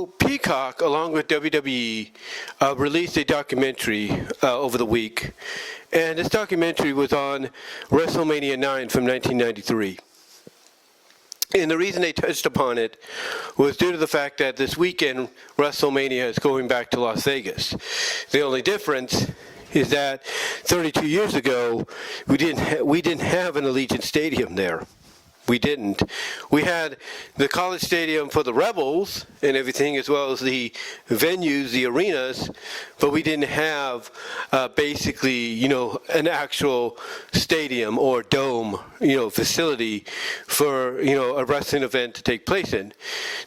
So Peacock, along with WWE, released a documentary over the week, and this documentary was on WrestleMania IX from 1993. And the reason they touched upon it was due to the fact that this weekend WrestleMania is going back to Las Vegas. The only difference is that 32 years ago we didn't have an Allegiant Stadium there. We didn't. We had the College Stadium for the Rebels and everything, as well as the venues, the arenas, but we didn't have basically, an actual stadium or dome, facility for, a wrestling event to take place in.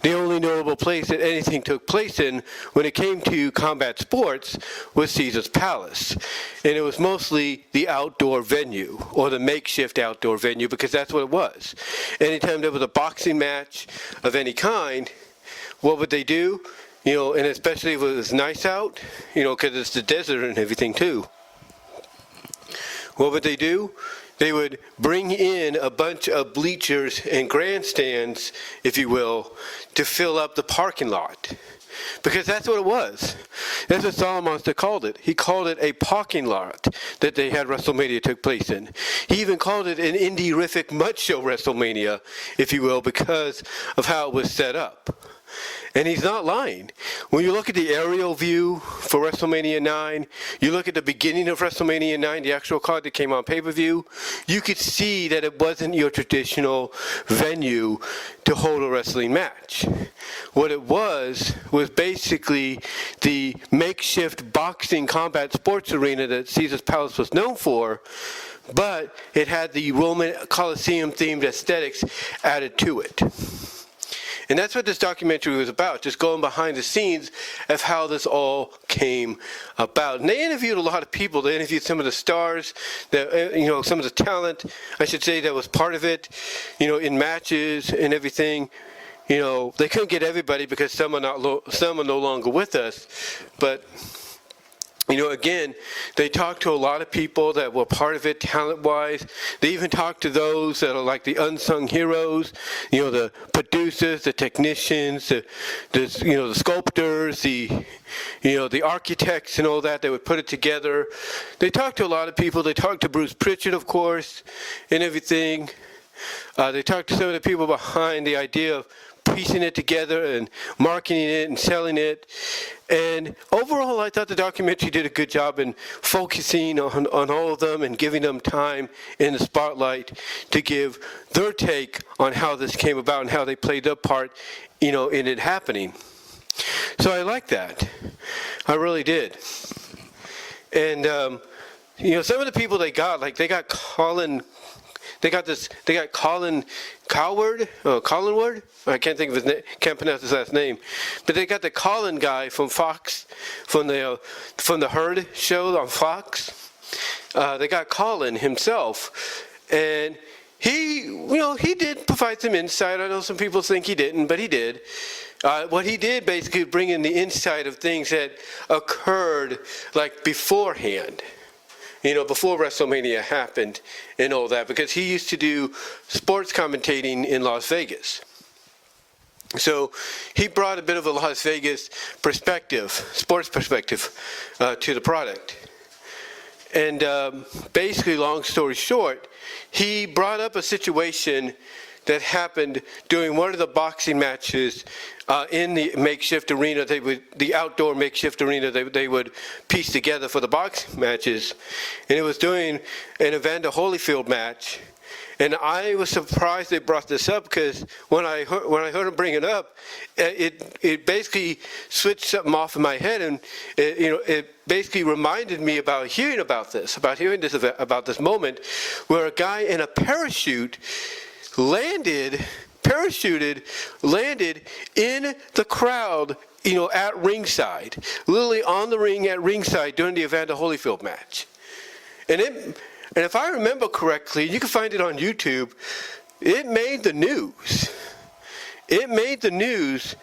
The only notable place that anything took place in when it came to combat sports was Caesar's Palace. And it was mostly the outdoor venue, or the makeshift outdoor venue, because that's what it was. Anytime there was a boxing match of any kind, what would they do? And especially if it was nice out, because it's the desert and everything too. What would they do? They would bring in a bunch of bleachers and grandstands, if you will, to fill up the parking lot. Because that's what it was. That's what Solomon called it. He called it a parking lot that they had WrestleMania took place in. He even called it an indie-rific mud show WrestleMania, if you will, because of how it was set up. And he's not lying. When you look at the aerial view for WrestleMania IX, you look at the beginning of WrestleMania IX, the actual card that came on pay-per-view, you could see that it wasn't your traditional venue to hold a wrestling match. What it was basically the makeshift boxing combat sports arena that Caesar's Palace was known for, but it had the Roman Colosseum-themed aesthetics added to it. And that's what this documentary was about, just going behind the scenes of how this all came about. And they interviewed a lot of people. They interviewed some of the stars, that some of the talent, I should say, that was part of it, in matches and everything. They couldn't get everybody because some are no longer with us. But again, they talked to a lot of people that were part of it talent-wise. They even talked to those that are like the unsung heroes, the producers, the technicians, the sculptors, the architects and all that would put it together. They talked to a lot of people. They talked to Bruce Pritchard, of course, and everything. They talked to some of the people behind the idea of piecing it together and marketing it and selling it. And overall, I thought the documentary did a good job in focusing on all of them and giving them time in the spotlight to give their take on how this came about and how they played their part, in it happening. So I like that. I really did. And, some of the people they got Collinwood. I can't think of his name, can't pronounce his last name. But they got the Colin guy from Fox, from the Herd show on Fox. They got Colin himself, and he did provide some insight. I know some people think he didn't, but he did. What he did basically bring in the insight of things that occurred like beforehand. Before WrestleMania happened and all that, because he used to do sports commentating in Las Vegas. So he brought a bit of a Las Vegas perspective, sports perspective, to the product. And basically, long story short, he brought up a situation that happened during one of the boxing matches in the makeshift arena. The outdoor makeshift arena they would piece together for the boxing matches, and it was during an Evander Holyfield match. And I was surprised they brought this up, because when I heard him bring it up, it basically switched something off in my head, and it basically reminded me about hearing about this moment where a guy in a parachute landed in the crowd, at ringside, literally on the ring at ringside during the Evander Holyfield match. And if I remember correctly, you can find it on YouTube, it made the news. It made the news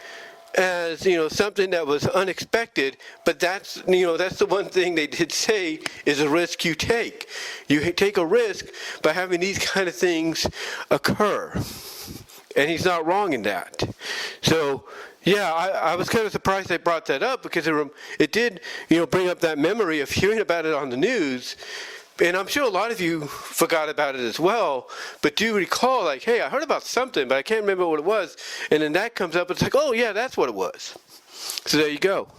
as, something that was unexpected, but that's the one thing they did say is a risk you take. You take a risk by having these kind of things occur. and he's not wrong in that. So, yeah, I was kind of surprised they brought that up because it did, bring up that memory of hearing about it on the news. And I'm sure a lot of you forgot about it as well, but do recall, like, hey, I heard about something, but I can't remember what it was. And then that comes up, it's like, oh, yeah, that's what it was. So there you go.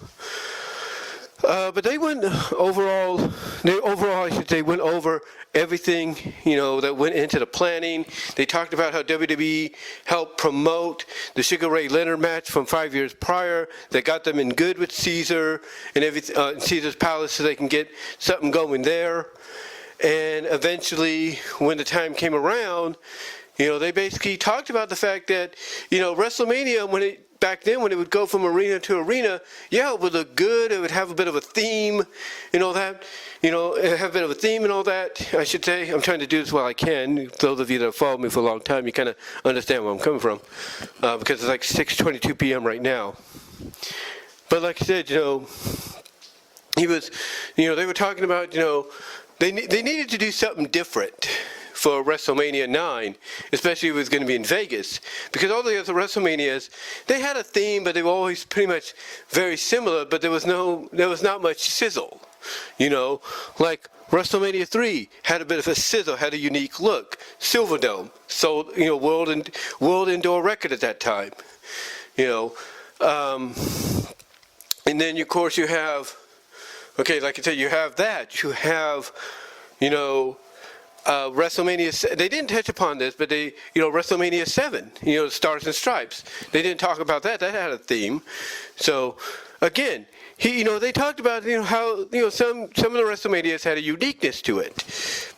But they went overall, I should say, went over everything, that went into the planning. They talked about how WWE helped promote the Sugar Ray Leonard match from 5 years prior that got them in good with Caesar and everything, Caesar's Palace, so they can get something going there. And eventually, when the time came around, they basically talked about the fact that, WrestleMania, back then when it would go from arena to arena, yeah, it would look good. It would have a bit of a theme and all that. It have a bit of a theme and all that, I should say. I'm trying to do this while I can. Those of you that have followed me for a long time, you kind of understand where I'm coming from. Because it's like 6:22 p.m. right now. But like I said, they were talking about, they needed to do something different for WrestleMania IX, especially if it was going to be in Vegas, because all the other WrestleManias, they had a theme, but they were always pretty much very similar, but there was not much sizzle, like WrestleMania 3 had a bit of a sizzle, had a unique look. Silverdome sold, world indoor record at that time, and then of course you have, okay, like I said, you have that, you have, WrestleMania, they didn't touch upon this, but WrestleMania 7, Stars and Stripes. They didn't talk about that. That had a theme. So, again, they talked about, how, some of the WrestleManias had a uniqueness to it,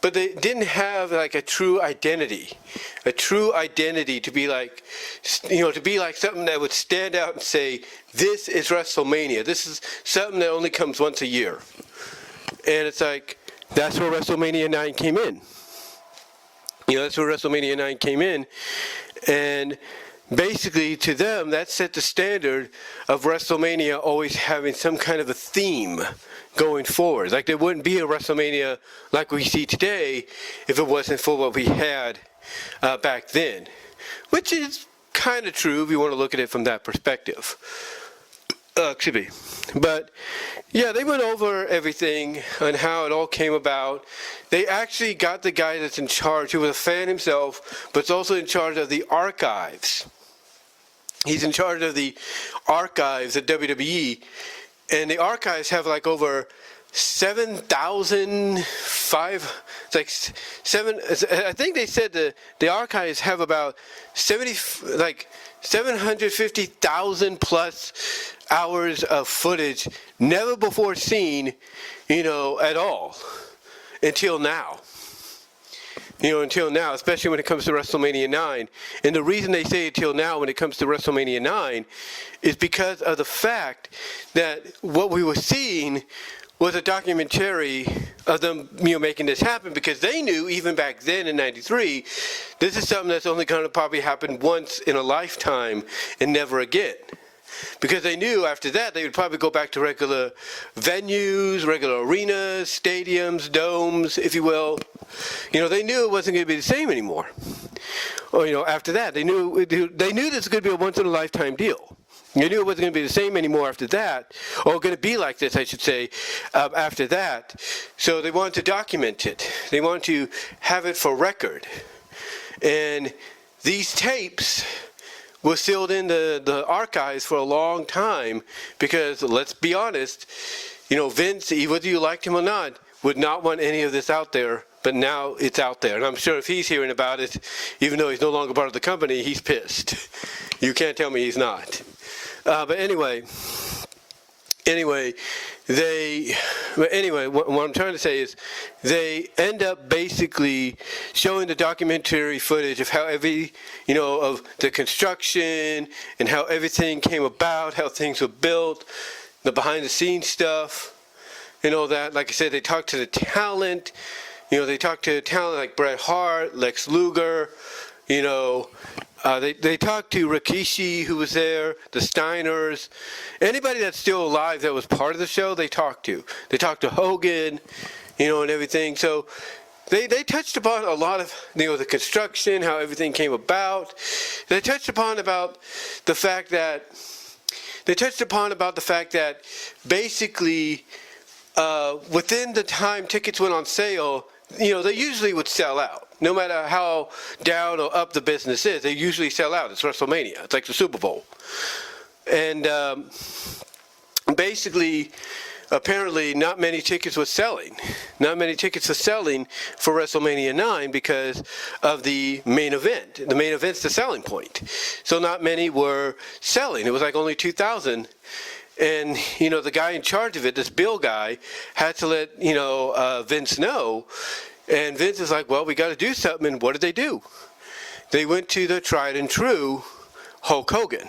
but they didn't have, like, a true identity to be like, something that would stand out and say, this is WrestleMania. This is something that only comes once a year. And it's like, that's where WrestleMania IX came in. That's where WrestleMania IX came in. And basically, to them, that set the standard of WrestleMania always having some kind of a theme going forward. Like, there wouldn't be a WrestleMania like we see today if it wasn't for what we had back then. Which is kind of true if you want to look at it from that perspective. Excuse me. But, yeah, they went over everything and how it all came about. They actually got the guy that's in charge, who was a fan himself, but is also in charge of the archives. He's in charge of the archives at WWE, and the archives have like over 7,005. It's like I think they said the archives have about 750,000 plus hours of footage never before seen, at all until now. Until now, especially when it comes to WrestleMania IX. And the reason they say until now when it comes to WrestleMania IX is because of the fact that what we were seeing was a documentary of them, making this happen, because they knew even back then in '93, this is something that's only going to probably happen once in a lifetime and never again. Because they knew after that they would probably go back to regular venues, regular arenas, stadiums, domes, if you will. They knew it wasn't going to be the same anymore. Or, after that, they knew this was going to be a once-in-a-lifetime deal. They knew it wasn't going to be the same anymore after that, or going to be like this, I should say, after that. So they wanted to document it. They wanted to have it for record. And these tapes were sealed in the archives for a long time because, let's be honest, Vince, whether you liked him or not, would not want any of this out there, but now it's out there. And I'm sure if he's hearing about it, even though he's no longer part of the company, he's pissed. You can't tell me he's not. But anyway, what I'm trying to say is they end up basically showing the documentary footage of how of the construction and how everything came about, how things were built, the behind the scenes stuff and all that. Like I said, they talked to the talent, they talked to talent like Bret Hart, Lex Luger, they talked to Rikishi, who was there, the Steiners, anybody that's still alive that was part of the show, they talked to. They talked to Hogan, and everything. So they touched upon a lot of, the construction, how everything came about. They touched upon about the fact that basically within the time tickets went on sale, they usually would sell out. No matter how down or up the business is, they usually sell out. It's WrestleMania. It's like the Super Bowl. And basically, apparently, not many tickets were selling. Not many tickets were selling for WrestleMania IX because of the main event. The main event's the selling point. So not many were selling. It was like only 2,000. And, the guy in charge of it, this Bill guy, had to let, Vince know. And Vince is like, well, we got to do something. And what did they do? They went to the tried and true Hulk Hogan.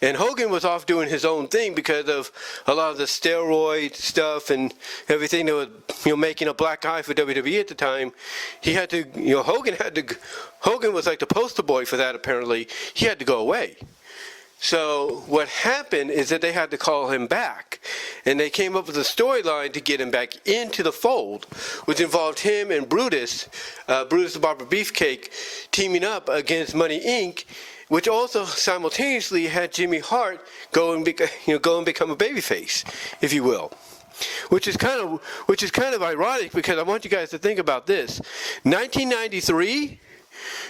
And Hogan was off doing his own thing because of a lot of the steroid stuff and everything that was, making a black eye for WWE at the time. He had to, Hogan was like the poster boy for that, apparently. He had to go away. So what happened is that they had to call him back, and they came up with a storyline to get him back into the fold, which involved him and Brutus the Barber Beefcake, teaming up against Money Inc., which also simultaneously had Jimmy Hart go and become a babyface, if you will. Which is kind of ironic, because I want you guys to think about this. 1993.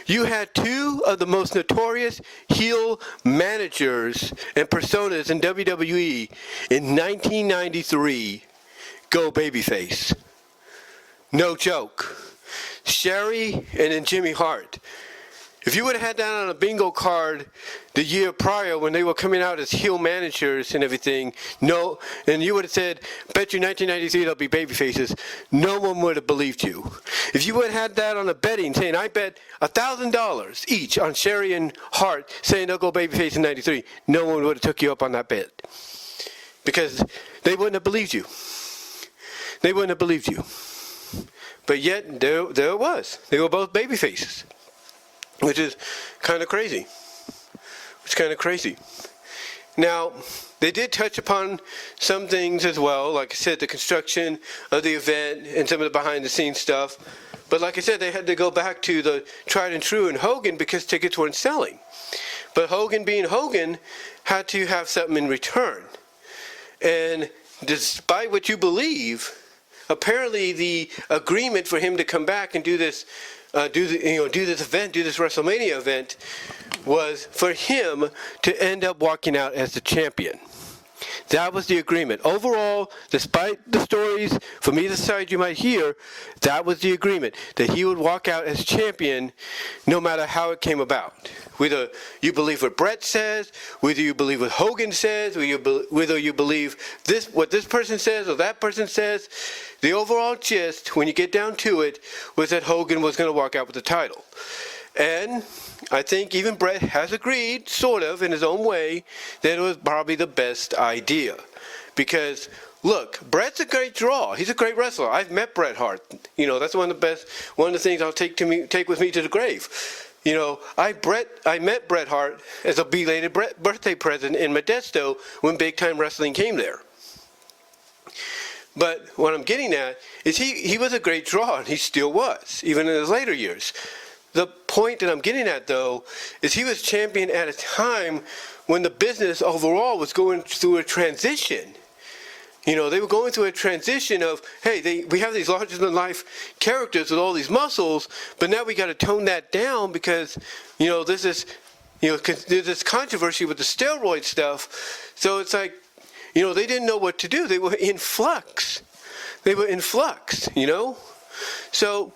You had two of the most notorious heel managers and personas in WWE in 1993 go babyface. No joke. Sherry and then Jimmy Hart. If you would have had that on a bingo card the year prior when they were coming out as heel managers and everything, and you would have said, bet you 1993 they'll be babyfaces, no one would have believed you. If you would have had that on a betting, saying, I bet $1,000 each on Sherry and Hart saying they'll go babyface in 93, no one would have took you up on that bet. Because they wouldn't have believed you. They wouldn't have believed you. But yet, there it was. They were both babyfaces. Which is kind of crazy. It's kind of crazy. Now, they did touch upon some things as well. Like I said, the construction of the event and some of the behind-the-scenes stuff. But like I said, they had to go back to the tried and true in Hogan because tickets weren't selling. But Hogan, being Hogan, had to have something in return. And despite what you believe, apparently the agreement for him to come back and do this this WrestleMania event, was for him to end up walking out as the champion. That was the agreement. Overall, despite the stories from either side you might hear, that was the agreement, that he would walk out as champion no matter how it came about. Whether you believe what Brett says, whether you believe what Hogan says, whether you believe what this person says or that person says, the overall gist, when you get down to it, was that Hogan was going to walk out with the title. And I think even Bret has agreed, sort of, in his own way, that it was probably the best idea. Because, look, Bret's a great draw. He's a great wrestler. I've met Bret Hart. That's one of the things I'll take with me to the grave. I met Bret Hart as a belated birthday present in Modesto when Big Time Wrestling came there. But what I'm getting at is he was a great draw, and he still was, even in his later years. The point that I'm getting at, though, is he was champion at a time when the business overall was going through a transition. They were going through a transition of, hey, we have these larger-than-life characters with all these muscles, but now we got to tone that down because, there's this controversy with the steroid stuff. So it's like, they didn't know what to do. They were in flux. So,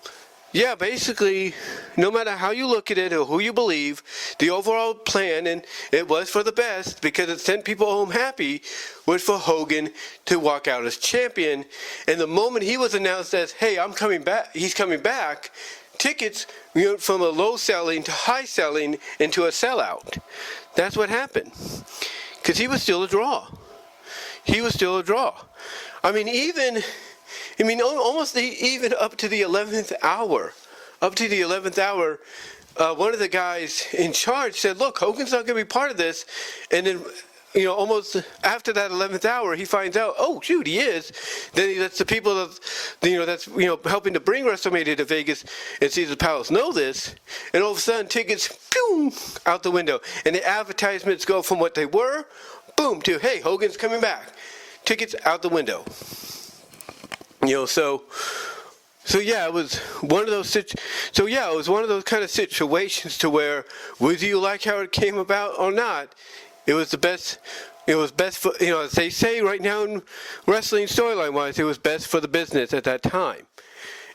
yeah, basically, no matter how you look at it or who you believe, the overall plan, and it was for the best because it sent people home happy, was for Hogan to walk out as champion. And the moment he was announced as, hey, I'm coming back, he's coming back, tickets went from a low selling to high selling into a sellout. That's what happened. Because he was still a draw. Almost even up to the 11th hour. One of the guys in charge said, look, Hogan's not going to be part of this. And then almost after that 11th hour, he finds out, oh, shoot, he is. Then he lets the people that's helping to bring WrestleMania to Vegas and Caesar's Palace know this. And all of a sudden, tickets, boom, out the window. And the advertisements go from what they were, boom, to, hey, Hogan's coming back. Tickets out the window. So yeah, it was one of those. It was one of those kind of situations to where, whether you like how it came about or not, it was the best. It was best for, as they say right now in wrestling storyline wise, it was best for the business at that time.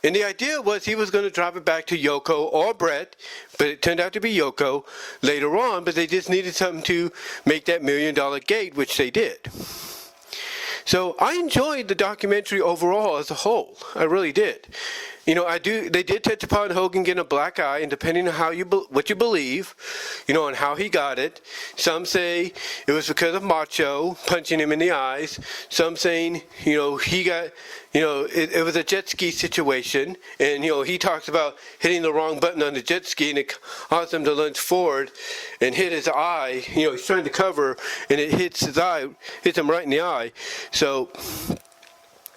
And the idea was he was going to drop it back to Yoko or Brett, but it turned out to be Yoko later on. But they just needed something to make that $1 million gate, which they did. So I enjoyed the documentary overall as a whole. I really did. They did touch upon Hogan getting a black eye, and depending on what you believe, on how he got it. Some say it was because of Macho punching him in the eyes. Some saying, he got, it was a jet ski situation, and he talks about hitting the wrong button on the jet ski, and it caused him to lunge forward and hit his eye. He's trying to cover, and it hits him right in the eye. So,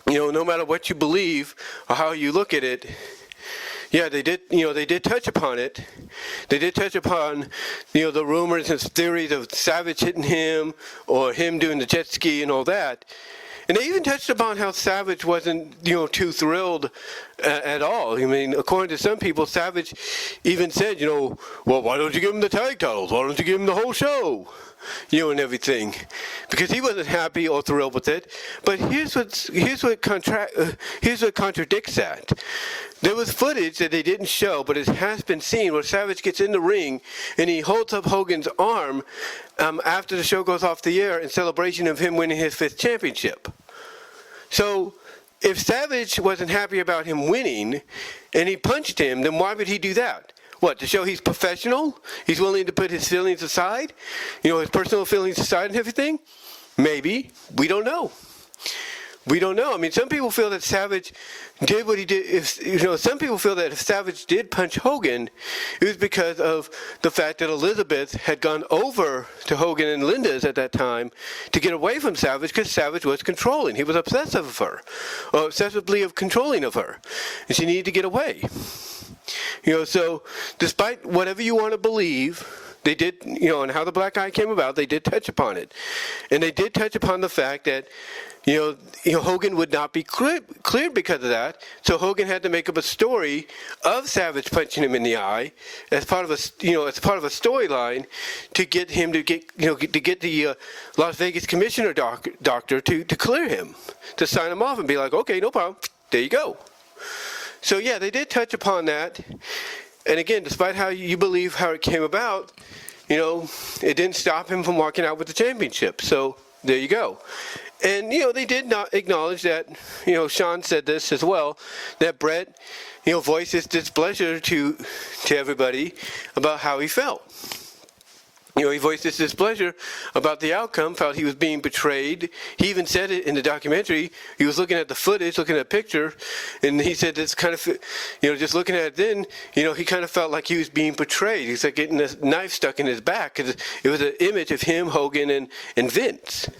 no matter what you believe or how you look at it, yeah, they did touch upon it. They did touch upon, the rumors and theories of Savage hitting him or him doing the jet ski and all that. And they even touched upon how Savage wasn't, too thrilled at all. I mean, according to some people, Savage even said, well, why don't you give him the tag titles? Why don't you give him the whole show? And everything, because he wasn't happy or thrilled with it. But here's what contradicts that. There was footage that they didn't show, but it has been seen, where Savage gets in the ring and he holds up Hogan's arm after the show goes off the air in celebration of him winning his 5th championship. So if Savage wasn't happy about him winning and he punched him, then why would he do that? What, to show he's professional? He's willing to put his feelings aside? His personal feelings aside and everything? Maybe. We don't know. We don't know. I mean, some people feel that Savage did what he did. Some people feel that if Savage did punch Hogan, it was because of the fact that Elizabeth had gone over to Hogan and Linda's at that time to get away from Savage, because Savage was controlling. He was obsessive of her, or obsessively controlling of her, and she needed to get away. So despite whatever you want to believe, they did, and how the black eye came about, they did touch upon it. And they did touch upon the fact that, Hogan would not be cleared because of that. So Hogan had to make up a story of Savage punching him in the eye as part of a storyline to get him to get the Las Vegas commissioner doctor to clear him, to sign him off and be like, okay, no problem, there you go. So yeah, they did touch upon that. And again, despite how you believe how it came about, it didn't stop him from walking out with the championship. So there you go. And, they did not acknowledge that, Sean said this as well, that Brett, voiced his displeasure to everybody about how he felt. He voiced his displeasure about the outcome, felt he was being betrayed. He even said it in the documentary. He was looking at the footage, looking at the picture, and he said this kind of, just looking at it then, he kind of felt like he was being betrayed. He's like getting a knife stuck in his back, because it was an image of him, Hogan, and Vince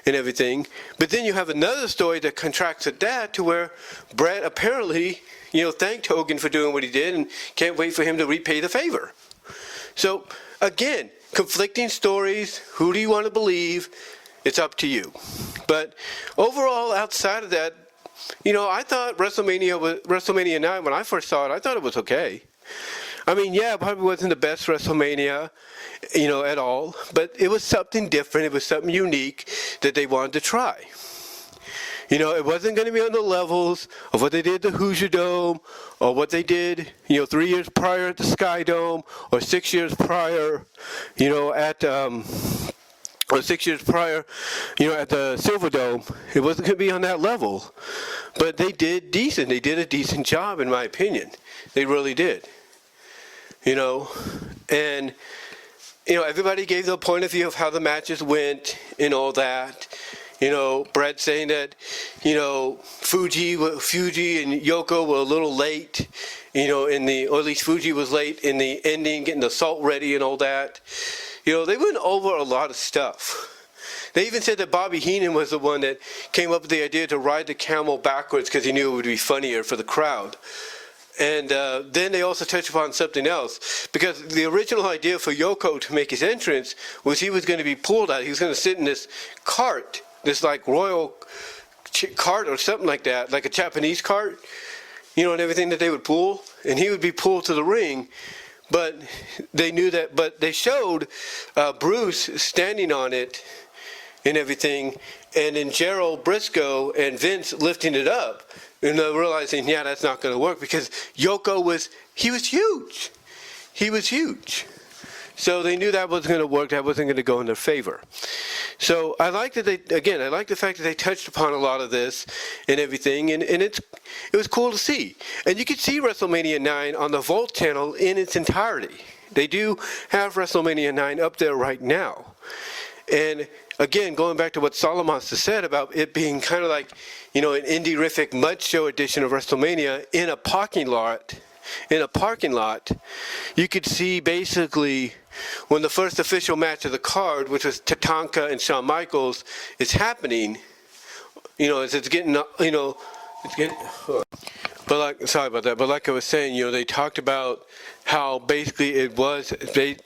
and everything. But then you have another story that contracts at that, to where Brett apparently, thanked Hogan for doing what he did and can't wait for him to repay the favor. So, again, conflicting stories. Who do you want to believe? It's up to you. But overall, outside of that, I thought WrestleMania IX, when I first saw it, I thought it was okay. I mean, yeah, it probably wasn't the best WrestleMania, at all, but it was something different. It was something unique that they wanted to try. It wasn't going to be on the levels of what they did at the Hoosier Dome, or what they did, 3 years prior at the Sky Dome, or 6 years prior, or 6 years prior, at the Silver Dome. It wasn't going to be on that level. But they did decent. They did a decent job, in my opinion. They really did. And, everybody gave their point of view of how the matches went and all that. Brett saying that, Fuji and Yoko were a little late, or at least Fuji was late in the ending, getting the salt ready and all that. They went over a lot of stuff. They even said that Bobby Heenan was the one that came up with the idea to ride the camel backwards because he knew it would be funnier for the crowd. And then they also touched upon something else, because the original idea for Yoko to make his entrance was he was going to be pulled out. He was going to sit in this cart, this like royal cart or something like that, like a Japanese cart, you know, and everything that they would pull, and he would be pulled to the ring. But they knew that, but they showed Bruce standing on it and everything, and then Gerald Briscoe and Vince lifting it up, and realizing, yeah, that's not going to work, because Yoko was huge. He was huge. So they knew that wasn't going to work, that wasn't going to go in their favor. So I like that I like the fact that they touched upon a lot of this and everything, and it was cool to see. And you could see WrestleMania 9 on the Volt channel in its entirety. They do have WrestleMania 9 up there right now. And again, going back to what Solomon said about it being kind of like, you know, an indie-rific mud show edition of WrestleMania in a parking lot, you could see basically when the first official match of the card, which was Tatanka and Shawn Michaels, is happening, you know, as it's getting, you know, it's getting, but like, sorry about that, but like I was saying, you know, they talked about how basically it was,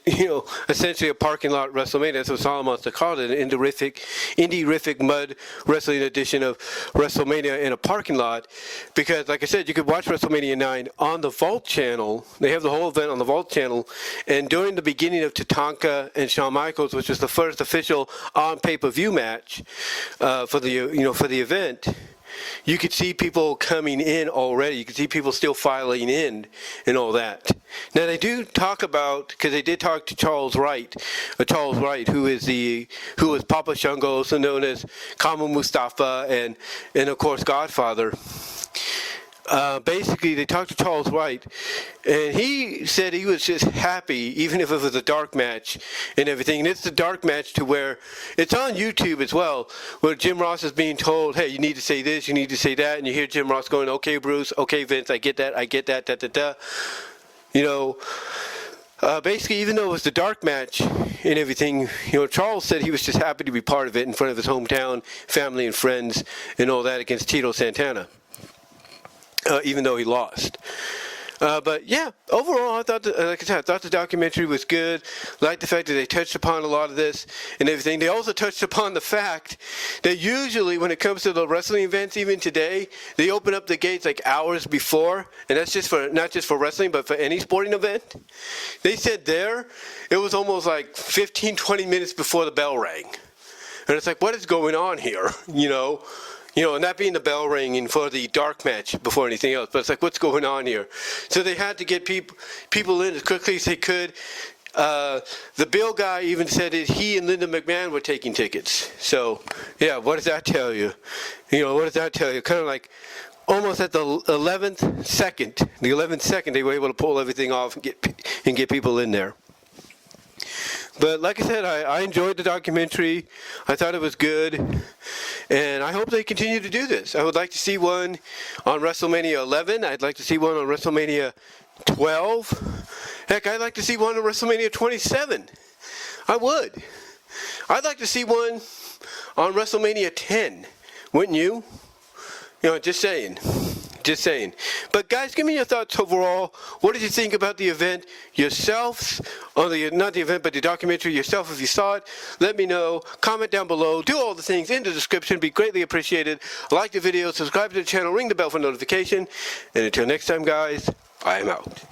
you know, essentially a parking lot WrestleMania. That's what Solomon wants to call it, an indie-rific mud wrestling edition of WrestleMania in a parking lot. Because, like I said, you could watch WrestleMania 9 on the Vault channel. They have the whole event on the Vault channel. And during the beginning of Tatanka and Shawn Michaels, which was the first official on pay-per-view match for the event, you could see people coming in already. You could see people still filing in and all that. Now they do talk about, because they did talk to Charles Wright, who was Papa Shango, also known as Kama Mustafa, and of course Godfather. Basically, they talked to Charles Wright, and he said he was just happy, even if it was a dark match and everything. And it's the dark match to where it's on YouTube as well, where Jim Ross is being told, hey, you need to say this, you need to say that, and you hear Jim Ross going, okay, Bruce, okay, Vince, I get that, da, da, da. You know, basically, even though it was the dark match and everything, you know, Charles said he was just happy to be part of it in front of his hometown family and friends and all that against Tito Santana. Even though he lost. But yeah, overall, I thought, like I said, I thought the documentary was good. Liked the fact that they touched upon a lot of this and everything. They also touched upon the fact that usually when it comes to the wrestling events, even today, they open up the gates like hours before, and that's just for not just for wrestling, but for any sporting event. They said there, it was almost like 15, 20 minutes before the bell rang. And it's like, what is going on here, you know? You know, and that being the bell ringing for the dark match before anything else. But it's like, what's going on here? So they had to get people in as quickly as they could. The Bill guy even said that he and Linda McMahon were taking tickets. So, yeah, what does that tell you? You know, what does that tell you? Kind of like almost at the 11th second, they were able to pull everything off and get people in there. But like I said, I enjoyed the documentary. I thought it was good. And I hope they continue to do this. I would like to see one on WrestleMania 11. I'd like to see one on WrestleMania 12. Heck, I'd like to see one on WrestleMania 27. I would. I'd like to see one on WrestleMania 10. Wouldn't you? You know, just saying. Just saying. But guys, give me your thoughts overall. What did you think about the event yourselves? Not the event, but the documentary yourself if you saw it. Let me know. Comment down below. Do all the things in the description. Be greatly appreciated. Like the video. Subscribe to the channel. Ring the bell for notification. And until next time, guys, I am out.